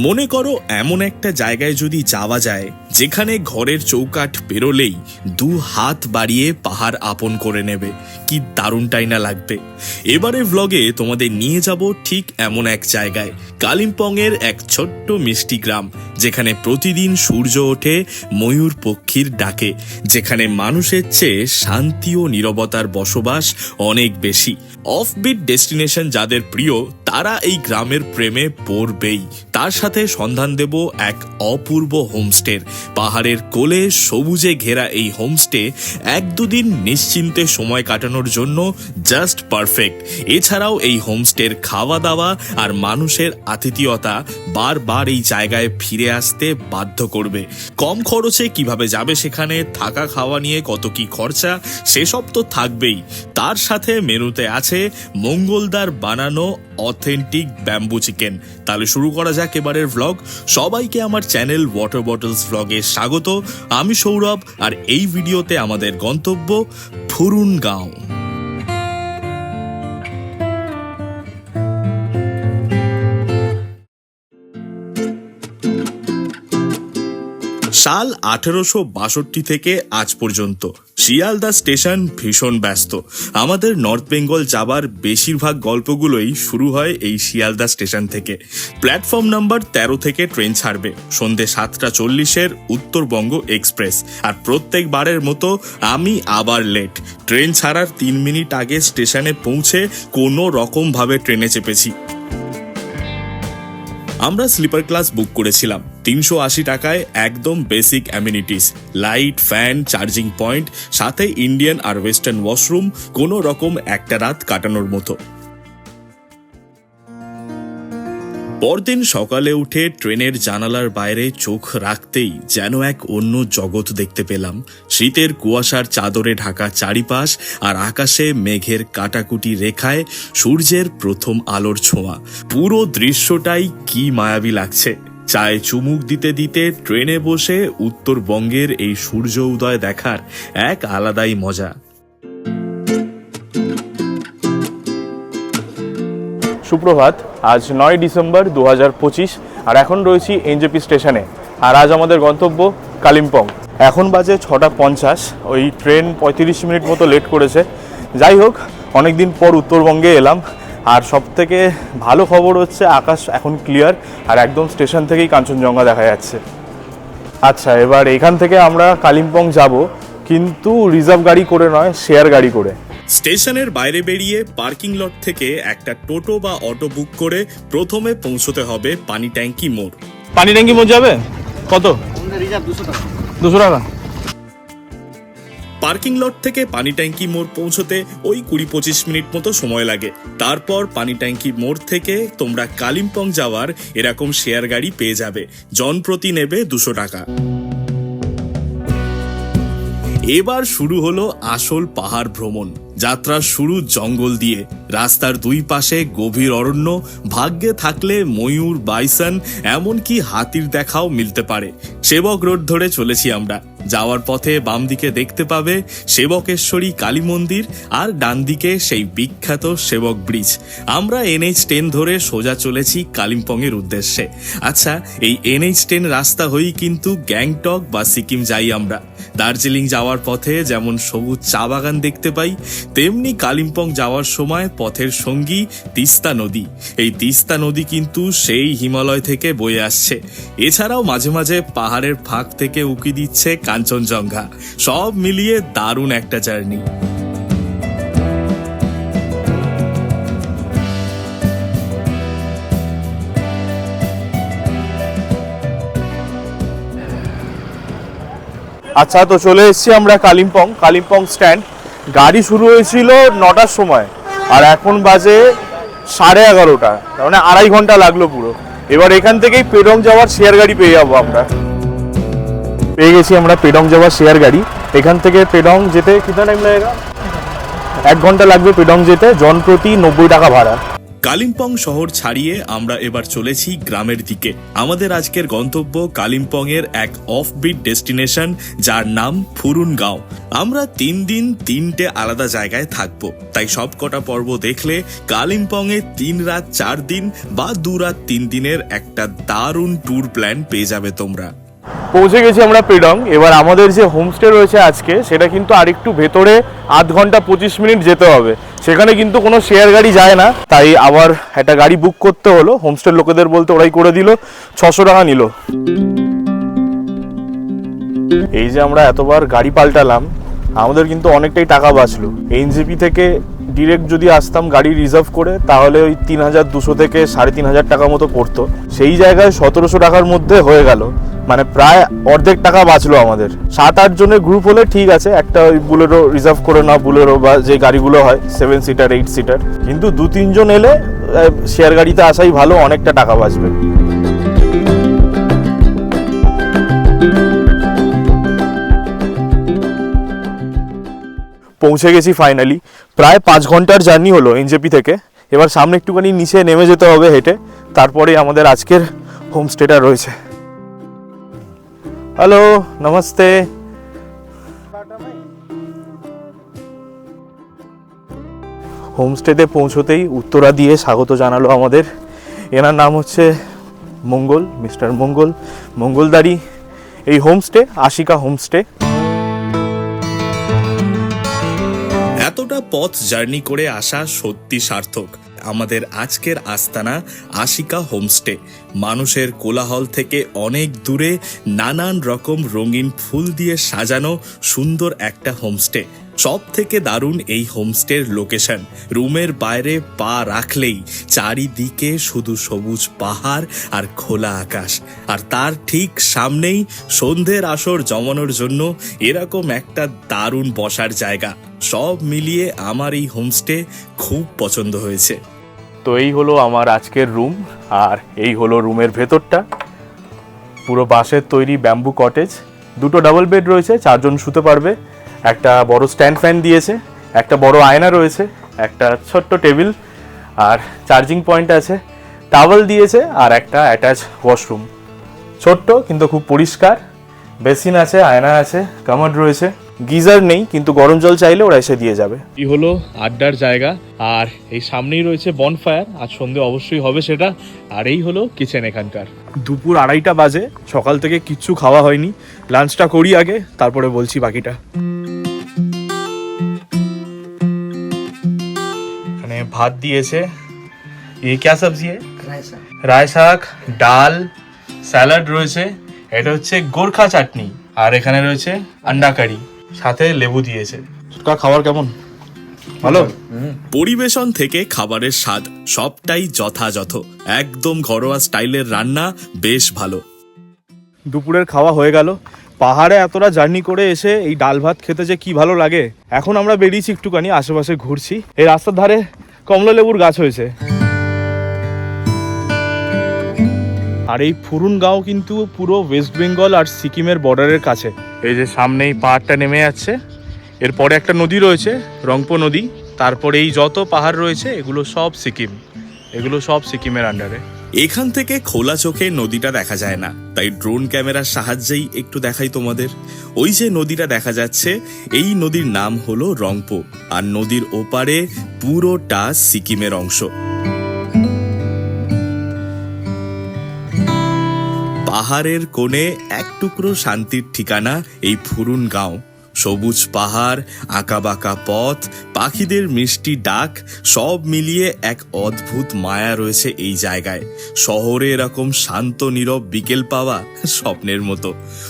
মনে করো এমন একটা জায়গায় যদি যাওয়া যায় যেখানে ঘরের চৌকাঠ পেরোলেই 2 হাত বাড়িয়ে পাহাড় আপন করে নেবে, কি দারুণটাই না লাগবে। এবারে ভ্লগে তোমাদের নিয়ে যাব ঠিক এমন এক জায়গায়, কালিম্পংয়ের এক ছোট্ট মিষ্টি গ্রাম, যেখানে প্রতিদিন সূর্য ওঠে ময়ূর পক্ষীর ডাকে, যেখানে মানুষের চেয়ে শান্তি ও নীরবতার বসবাস অনেক বেশি। অফবিট ডেস্টিনেশন যাদের প্রিয় তারা এই গ্রামের প্রেমে পড়বেই। তার সাথে সন্ধান দেব এক অপূর্ব হোমস্টের। পাহাড়ের কোলে সবুজে ঘেরা এই হোমস্টে 1-2 দিন নিশ্চিন্তে সময় কাটানোর জন্য জাস্ট পারফেক্ট। এছাড়াও এই হোমস্টের খাওয়া দাওয়া আর মানুষের আতিথেয়তা বারবার এই জায়গায় ফিরে আসতে বাধ্য করবে। কম খরচে কিভাবে যাবে সেখানে, থাকা খাওয়া নিয়ে কত কি খরচা, সেসব তো থাকবেই। তার সাথে মেনুতে আছে মঙ্গলদার বানানো অথেন্টিক ব্যাম্বু চিকেন। তাহলে শুরু করা যাক এবারের ভ্লগ। সবাইকে আমার চ্যানেল ওয়াটার বটলস ভ্লগে স্বাগত। আমি সৌরভ, আর এই ভিডিওতে আমাদের গন্তব্য ফুরুন গাঁও। সাল 1862 থেকে আজ পর্যন্ত শিয়ালদা স্টেশন ভীষণ ব্যস্ত। আমাদের নর্থ বেঙ্গল যাবার বেশিরভাগ গল্পগুলোই শুরু হয় এই শিয়ালদা স্টেশন থেকে। প্ল্যাটফর্ম নাম্বার 13 থেকে ট্রেন ছাড়বে সন্ধ্যে 7:40 উত্তরবঙ্গ এক্সপ্রেস। আর প্রত্যেকবারের মতো আমি আবার লেট। ট্রেন ছাড়ার 3 মিনিট আগে স্টেশনে পৌঁছে কোনো রকম ভাবে ট্রেনে চেপেছি। আমরা স্লিপার ক্লাস বুক করেছিলাম 380 টাকায়, একদম basic amenities, light, fan, charging point, সাথে ইন্ডিয়ান আর ওয়েস্টার্ন ওয়াশরুম, কোনো রকম একটা রাত কাটানোর মতো। পরদিন সকালে উঠে ট্রেনের জানালার বাইরে চোখ রাখতেই যেন এক অন্য জগৎ দেখতে পেলাম। শীতের কুয়াশার চাদরে ঢাকা চারিপাশ, আর আকাশে মেঘের কাটাকুটি রেখায় সূর্যের প্রথম আলোর ছোঁয়া। পুরো দৃশ্যটাই কি মায়াবী লাগছে। চায়ে চুমুক দিতে দিতে ট্রেনে বসে উত্তরবঙ্গের এই সূর্য উদয় দেখার এক আলাদাই মজা। সুপ্রভাত, আজ 9 ডিসেম্বর 2025, আর এখন রয়েছি এনজেপি স্টেশনে। আর আজ আমাদের গন্তব্য কালিম্পং। এখন বাজে 6:50। ওই ট্রেন 35 মিনিট মতো লেট করেছে। যাই হোক, অনেকদিন পর উত্তরবঙ্গে এলাম। আর সবথেকে ভালো খবর হচ্ছে আকাশ এখন ক্লিয়ার, আর একদম স্টেশন থেকেই কাঞ্চনজঙ্ঘা দেখা যাচ্ছে। আচ্ছা, এবার এখান থেকে আমরা কালিম্পং যাব, কিন্তু রিজার্ভ গাড়ি করে নয়, শেয়ার গাড়ি করে। স্টেশনের বাইরে বেরিয়ে পার্কিং লট থেকে একটা টোটো বা অটো বুক করে প্রথমে পৌঁছতে হবে পানি ট্যাঙ্কি মোড়। পানি ট্যাঙ্কি মোড় যাবে কত? 200 টাকা। পার্কিং লট থেকে পানি ট্যাঙ্কি মোড় পৌঁছতে ওই 20-25 মিনিট মতো সময় লাগে। তারপর পানি ট্যাঙ্কি মোড় থেকে তোমরা কালিম্পং যাওয়ার এরকম শেয়ার গাড়ি পেয়ে যাবে। জনপ্রতি নেবে 200 টাকা। এবার শুরু হলো আসল পাহাড় ভ্রমণ। যাত্রা শুরু জঙ্গল দিয়ে, রাস্তার 2 পাশে গভীর অরণ্য, ভাগ্যে থাকলে ময়ূর, বাইসন, এমনকি হাতির দেখাও মিলতে পারে। সেবক রোড ধরে চলেছি আমরা। যাওয়ার পথে বাম দিকে দেখতে পাবে সেবকেশ্বরী কালী মন্দির, আর ডান দিকে সেই বিখ্যাত সেবক ব্রিজ। আমরা NH10 ধরে সোজা চলেছি কালিম্পংয়ের উদ্দেশ্যে। আচ্ছা, এই NH10 রাস্তা হয়েই কিন্তু গ্যাংটক বা সিকিম যাই আমরা। দার্জিলিং যাওয়ার পথে যেমন সবুজ চা বাগান দেখতে পাই, তেমনি কালিম্পং যাওয়ার সময় পথের সঙ্গী তিস্তা নদী। এই তিস্তা নদী কিন্তু সেই হিমালয় থেকে বয়ে আসছে। এছাড়াও মাঝে মাঝে পাহাড়ের ফাঁক থেকে উকি দিচ্ছে কাঞ্চনজঙ্ঘা। সব মিলিয়ে দারুণ একটা জার্নি। আচ্ছা, তো চলে এসেছি আমরা কালিম্পং স্ট্যান্ড। গাড়ি শুরু হয়েছিল 9টার সময়, আর এখন বাজে 11:30। তার মানে 2.5 ঘন্টা লাগলো পুরো। এবার এখান থেকেই পেডং যাওয়ার শেয়ার গাড়ি পেয়ে যাবো আমরা। পেয়ে গেছি আমরা পেডং যাওয়ার শেয়ার গাড়ি। এখান থেকে পেডং যেতে কিतना টাইম লাগেগা? 1 ঘন্টা লাগবে পেডং যেতে, জনপ্রতি 90 টাকা ভাড়া। কালিম্পং শহর ছাড়িয়ে আমরা এবার চলেছি গ্রামের দিকে। আমাদের আজকের গন্তব্য কালিম্পং এর এক অফবিট ডেস্টিনেশন, যার নাম ফুরুন গাঁও। আমরা 3 দিন 3টে আলাদা জায়গায় থাকবো, তাই সব কটা পর্ব দেখলে কালিম্পং এ 3 রাত 4 দিন বা 2 রাত 3 দিনের একটা দারুণ ট্যুর প্ল্যান পেয়ে যাবে তোমরা। পৌঁছে গেছি আমরা পেডং। এবার আমাদের যে হোমস্টে রয়েছে আজকে, সেটা কিন্তু আরেকটু ভেতরে 8 ঘন্টা 25 মিনিট যেতে হবে। সেখানে কিন্তু কোনো শেয়ার গাড়ি যায় না, তাই আবার একটা গাড়ি বুক করতে হলো। হোমস্টের লোকেদের বলতে ওরাই করে দিল, 600 টাকা নিল। এই যে আমরা এতবার গাড়ি পাল্টালাম, আমাদের কিন্তু অনেকটাই টাকা বাঁচলো। এনজেপি থেকে ডিরেক্ট যদি আসতাম গাড়ি রিজার্ভ করে, তাহলে ওই 3200 থেকে 3500 টাকা মতো পড়তো। সেই জায়গায় 1700 টাকার মধ্যে হয়ে গেল, মানে প্রায় অর্ধেক টাকা বাঁচলো আমাদের। 7-8 জনের গ্রুপ হলে ঠিক আছে, একটা ওই বুলেরো রিজার্ভ করে নাও, বুলেরো বা যে গাড়িগুলো হয় 7 সিটার 8 সিটার। কিন্তু 2-3 জন এলে শেয়ার গাড়িতে আসাই ভালো, অনেকটা টাকা বাঁচবে। পৌঁছে গেছি ফাইনালি। প্রায় 5 ঘন্টার জার্নি হলো এনজেপি থেকে। এবার সামনে একটুখানি নিচে নেমে যেতে হবে হেঁটে, তারপরে আমাদের আজকের হোমস্টেটা রয়েছে। হ্যালো, নমস্তে। হোমস্টেতে পৌঁছতেই উত্তরা দিয়ে স্বাগত জানালো আমাদের। এনার নাম হচ্ছে মঙ্গল, মিস্টার মঙ্গল মঙ্গলদারি। এই হোমস্টে আশিকা হোমস্টে। এতটা পথ জার্নি করে আসা সত্যি সার্থক। আমাদের আজকের আস্তানা আশিকা হোমস্টে। মানুষের কোলাহল থেকে অনেক দূরে নানান রকম রঙিন ফুল দিয়ে সাজানো সুন্দর একটা হোমস্টে। সব থেকে দারুণ এই হোমস্টের লোকেশন। রুমের বাইরে পা রাখলেই চারিদিকে শুধু সবুজ পাহাড় আর খোলা আকাশ, আর তার ঠিক সামনেই সন্ধ্যের আসর জমানোর জন্য এরকম একটা দারুণ বসার জায়গা। সব মিলিয়ে আমার এই হোমস্টে খুব পছন্দ হয়েছে। তো এই হলো আমার আজকের রুম, আর এই হলো রুমের ভেতরটা। পুরো বাঁশের তৈরি ব্যাম্বু কটেজ। 2টো ডাবল বেড রয়েছে, 4 জন শুতে পারবে। একটা বড় স্ট্যান্ড ফ্যান দিয়েছে, একটা বড় আয়না রয়েছে, একটা ছোট্ট টেবিল, আর চার্জিং পয়েন্ট আছে, টাওয়েল দিয়েছে, আর একটা অ্যাটাচ ওয়াশরুম। ছোট্ট কিন্তু খুব পরিষ্কার। বেসিন আছে, আয়না আছে, কামোড রয়েছে। গিজার নেই, কিন্তু গরম জল চাইলে ওরা এসে দিয়ে যাবে। এই হলো আড্ডার জায়গা, আর এই সামনেই রয়েছে বনফায়ার। আজ সন্ধে অবশ্যই হবে সেটা। আর এই হলো কিচেন এখানকার। দুপুর 2:30 বাজে, সকাল থেকে কিচ্ছু খাওয়া হয়নি। লাঞ্চটা করি আগে, তারপরে বলছি বাকিটা। এখানে ভাত দিয়েছে। ये क्या सब्जी है? রায় শাক, ডাল, স্যালাড রয়েছে। এটা হচ্ছে গোরখা চাটনি, আর এখানে রয়েছে আন্ডা কারি, সাথে লেবু দিয়েছে। খাবার কেমন? ভালো। পরিবেশন থেকে খাবারের স্বাদ সবটাই যথাযথ। একদম ঘরোয়া স্টাইলের রান্না, বেশ ভালো। দুপুরের খাওয়া হয়ে গেল। পাহাড়ে এতটা জার্নি করে এসে এই ডাল ভাত খেতে যে কি ভালো লাগে। এখন আমরা বেরিয়েছি একটুখানি আশেপাশে ঘুরছি। এই রাস্তার ধারে কমলা লেবুর গাছ হয়েছে। আর এই ফুরুন গাঁও কিন্তু পুরো ওয়েস্ট বেঙ্গল আর সিকিমের বর্ডারের কাছে। এই যে সামনেই পাহাড়টা নেমে যাচ্ছে, এরপরে একটা নদী রয়েছে, রংপো নদী। তারপরে এই যত পাহাড় রয়েছে এগুলো সব সিকিম, এগুলো সব সিকিমের আন্ডারে। এখান থেকে খোলা চোখে নদীটা দেখা যায় না, তাই ড্রোন ক্যামেরার সাহায্যেই একটু দেখাই তোমাদের। ওই যে নদীটা দেখা যাচ্ছে, এই নদীর নাম হলো রংপো, আর নদীর ওপারে পুরোটা সিকিমের অংশ। পাহাড়ের কোণে এক টুকরো শান্তির ঠিকানা এই ফুরুন গাঁও। সবুজ পাহাড়, আঁকাবাঁকা পথ, পাখিদের মিষ্টি ডাক, সব মিলিয়ে এক অদ্ভুত মায়া রয়েছে এই জায়গায়। শহরে এরকম শান্ত নীরব বিকেল পাওয়া স্বপ্নের মতো।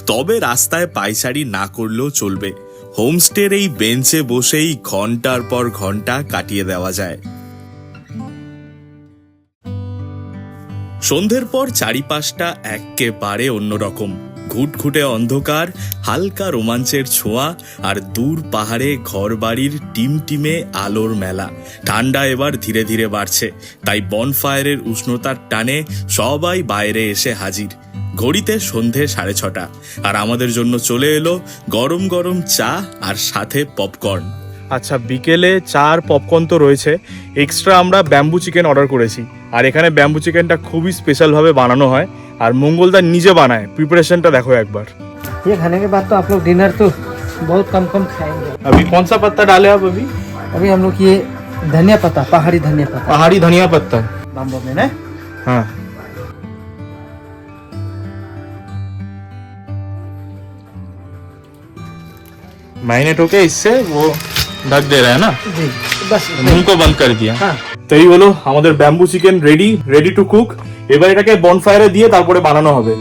তবে রাস্তায় পায়চারি না করলেও চলবে। হোমস্টের এই বেঞ্চে বসেই ঘন্টার পর ঘন্টা কাটিয়ে দেওয়া যায়। সন্ধ্যের পর চারিপাশটা একেবারে অন্যরকম। ঘুটঘুটে অন্ধকার, হালকা রোমাঞ্চের ছোঁয়া, আর দূর পাহাড়ে ঘরবাড়ির টিমটিমে আলোর মেলা। ঠান্ডা এবার ধীরে ধীরে বাড়ছে, তাই বনফায়ারের উষ্ণতার টানে সবাই বাইরে এসে হাজির। ঘড়িতে সন্ধে 6:30, আর আমাদের জন্য চলে এলো গরম গরম চা আর সাথে পপকর্ন। আচ্ছা, বিকেলে চা আর পপকর্ন তো রয়েছে, এক্সট্রা আমরা ব্যাম্বু চিকেন অর্ডার করেছি। আর এখানে ব্যাম্বু চিকেনটা খুবই স্পেশালভাবে বানানো হয়, আর মঙ্গলদা নিজে বানায়। প্রিপারেশনটা দেখো একবার। ये खाने के बाद तो आप लोग डिनर तो बहुत कम खाएंगे। अभी कौन सा पत्ता डाले आप? अभी हम लोग ये धनिया पत्ता, पहाड़ी धनिया पत्ता, पहाड़ी धनिया पत्ता। बाम्बो में ना। हाँ, मैरिनेट होके इससे वो ढक दे रहा है ना, जी बस मुंह को बंद कर दिया। হ্যাঁ। তো এই হলো আমাদের bamboo chicken ready to cook. এবার এটাকে বনফায়ারে দিয়ে তারপরে বানানো হবে।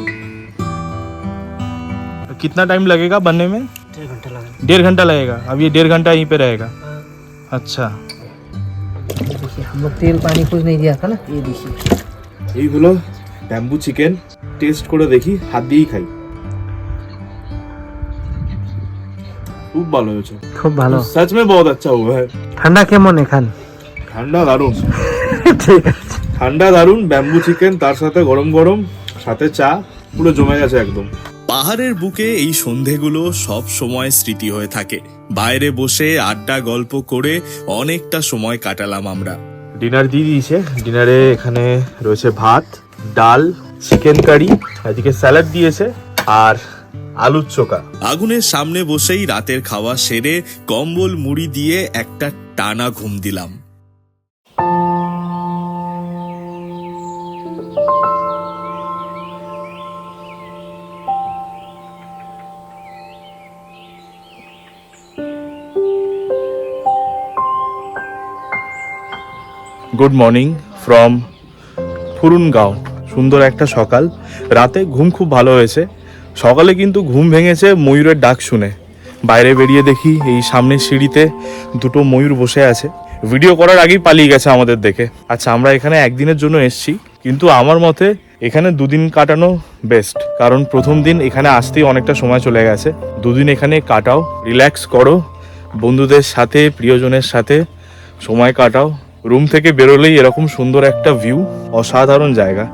कितना टाइम लगेगा बनने में? 1.5 घंटा लगेगा। 1.5 घंटा लगेगा। अब ये 1.5 घंटा यहीं पे रहेगा। अच्छा, देखिए हम लोग तेल पानी कुछ नहीं दिया था ना, ये देखिए। এই হলো ব্যাম্বু চিকেন। টেস্ট করে দেখি, হাত দিয়েই খাই। খুব ভালো হয়েছে, খুব ভালো। सच में बहुत अच्छा हुआ है। ঠান্ডা কেমন এখান? ঠান্ডা দারুণ, ঠিক আছে। ঠান্ডা দারুণ। ব্যাম্বু চিকেন তার সাথে গরম গরম, সাথে চা, পুরো জমে গেছে একদম। পাহাড়ের বুকে এই সন্ধেগুলো সব সময় স্মৃতি হয়ে থাকে। বাইরে বসে আড্ডা গল্প করে অনেকটা সময় কাটালাম আমরা। ডিনার দিয়ে দিয়েছে। ডিনারে এখানে রয়েছে ভাত, ডাল, চিকেন কারি, এদিকে স্যালাড দিয়েছে আর আলুর চোখা। আগুনের সামনে বসেই রাতের খাওয়া সেরে কম্বল মুড়ি দিয়ে একটা টানা ঘুম দিলাম। গুড মর্নিং ফ্রম ফুরুনগাঁও। সুন্দর একটা সকাল। রাতে ঘুম খুব ভালো হয়েছে। সকালে কিন্তু ঘুম ভেঙেছে ময়ূরের ডাক শুনে। বাইরে বেরিয়ে দেখি এই সামনের সিঁড়িতে দুটো ময়ূর বসে আছে। ভিডিও করার আগেই পালিয়ে গেছে আমাদের দেখে। আচ্ছা, আমরা এখানে একদিনের জন্য এসেছি, কিন্তু আমার মতে এখানে 2 দিন কাটানো বেস্ট। কারণ প্রথম দিন এখানে আসতেই অনেকটা সময় চলে গেছে। 2 দিন এখানে কাটাও, রিল্যাক্স করো, বন্ধুদের সাথে, প্রিয়জনের সাথে সময় কাটাও। রুম থেকে বেরোলেই এরকম সুন্দর একটা ভিউ, অসাধারণ জায়গা।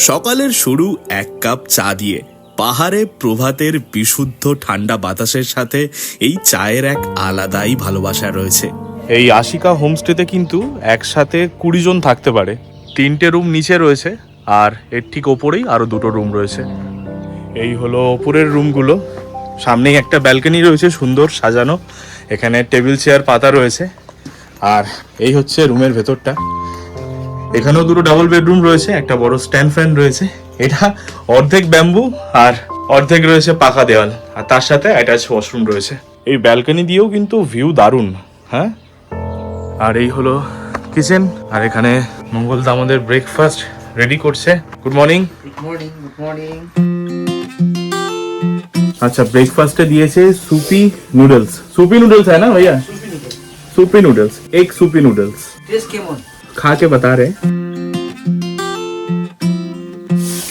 সকালের শুরু 1 কাপ চা দিয়ে। পাহাড়ে প্রভাতের বিশুদ্ধ ঠান্ডা বাতাসের সাথে এই চায়ের এক আলাদাই ভালোবাসা রয়েছে। এই আশিকা হোমস্টেতে কিন্তু একসাথে 20 জন থাকতে পারে। 3টে রুম নিচে রয়েছে, আর এর ঠিক ওপরেই আরো 2টো রুম রয়েছে। এই হলো ওপরের রুমগুলো। সামনেই একটা ব্যালকনি রয়েছে সুন্দর সাজানো, এখানে টেবিল চেয়ার পাতা রয়েছে। আর এই হচ্ছে রুমের ভেতরটা। এখানেও 2টো ডাবল বেডরুম রয়েছে, একটা বড় স্ট্যান্ড ফ্যান রয়েছে। এটা অর্ধেক ব্যাম্বু আর অর্ধেক রয়েছে পাকা দেওয়াল, আর তার সাথে অ্যাটাচ ওয়াশরুম রয়েছে। এই ব্যালকনি দিয়েও কিন্তু ভিউ দারুণ। হ্যাঁ, আর এই হলো কিচেন। আর এখানে মঙ্গলদা আমাদের ব্রেকফাস্ট রেডি করছে। Good morning. Good morning, good morning. अच्छा, ब्रेकफास्ट दिए थे सूपी नूडल्स। सूपी नूडल्स है ना भैया? सूपी नूडल्स, एक सूपी नूडल्स। টেস্ট কেমন? खा के बता रहे।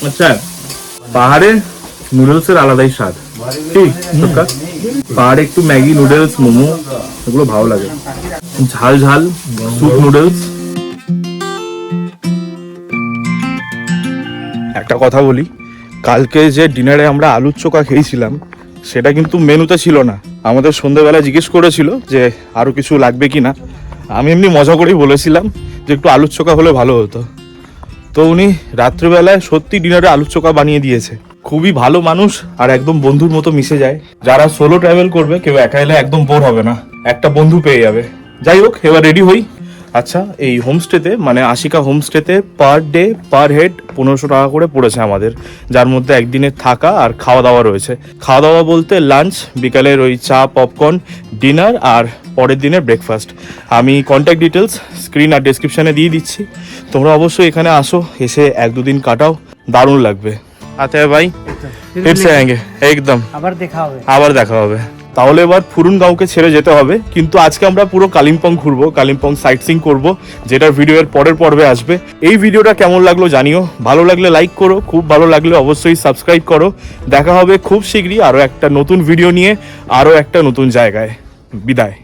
अच्छा, পাহাড়ে নুডলসের আলাদাই স্বাদ। ঠিক সত্যি, পাহাড়ে একটু ম্যাগি, নুডলস, মোমো এগুলো ভালো লাগে। ঝাল ঝাল স্যুপ নুডলস। একটা কথা বলি, কালকে যে ডিনারে আমরা আলুর চোখা খেয়েছিলাম সেটা কিন্তু মেনুতে ছিল না। আমাদের সন্ধ্যাবেলা জিজ্ঞেস করেছিল যে আরো কিছু লাগবে কি না। আমি এমনি মজা করেই বলেছিলাম যে একটু আলুর চোখা হলে ভালো হতো। তো উনি রাত্রিবেলায় সত্যি ডিনারে আলুর চোখা বানিয়ে দিয়েছে। খুবই ভালো মানুষ, আর একদম বন্ধুর মতো মিশে যায়। যারা সোলো ট্রাভেল করবে, কেউ একা এলে একদম বোর হবে না, একটা বন্ধু পেয়ে যাবে। যাই হোক, এবার রেডি হই। আচ্ছা, এই হোমস্টেতে মানে আশিকা হোমস্টেতে পার ডে পার হেড 1500 টাকা করে পড়েছে আমাদের, যার মধ্যে একদিনের থাকা আর খাওয়া দাওয়া রয়েছে। খাওয়া দাওয়া বলতে লাঞ্চ, বিকালের ওই চা পপকর্ন, ডিনার আর পরের দিনের ব্রেকফাস্ট। আমি কন্ট্যাক্ট ডিটেলস স্ক্রিন আর ডেসক্রিপশানে দিয়ে দিচ্ছি। তোমরা অবশ্যই এখানে আসো, এসে 1-2 দিন কাটাও, দারুণ লাগবে। আতে ভাই ফির সে আएंगे একদম, আবার দেখা হবে। আবার দেখা হবে। তাহলে এবার ফুরুনগাঁওকে ছেড়ে যেতে হবে, কিন্তু আজকে আমরা পুরো কালিম্পং ঘুরবো, কালিম্পং সাইট সিইং করবো, যেটা ভিডিও এর পরের পর্বে আসবে। এই ভিডিওটা কেমন লাগলো জানিও, ভালো লাগলে লাইক করো, খুব ভালো লাগলে অবশ্যই সাবস্ক্রাইব করো। দেখা হবে খুব শীঘ্রই আরো একটা নতুন ভিডিও নিয়ে, আরো একটা নতুন জায়গায়। বিদায়।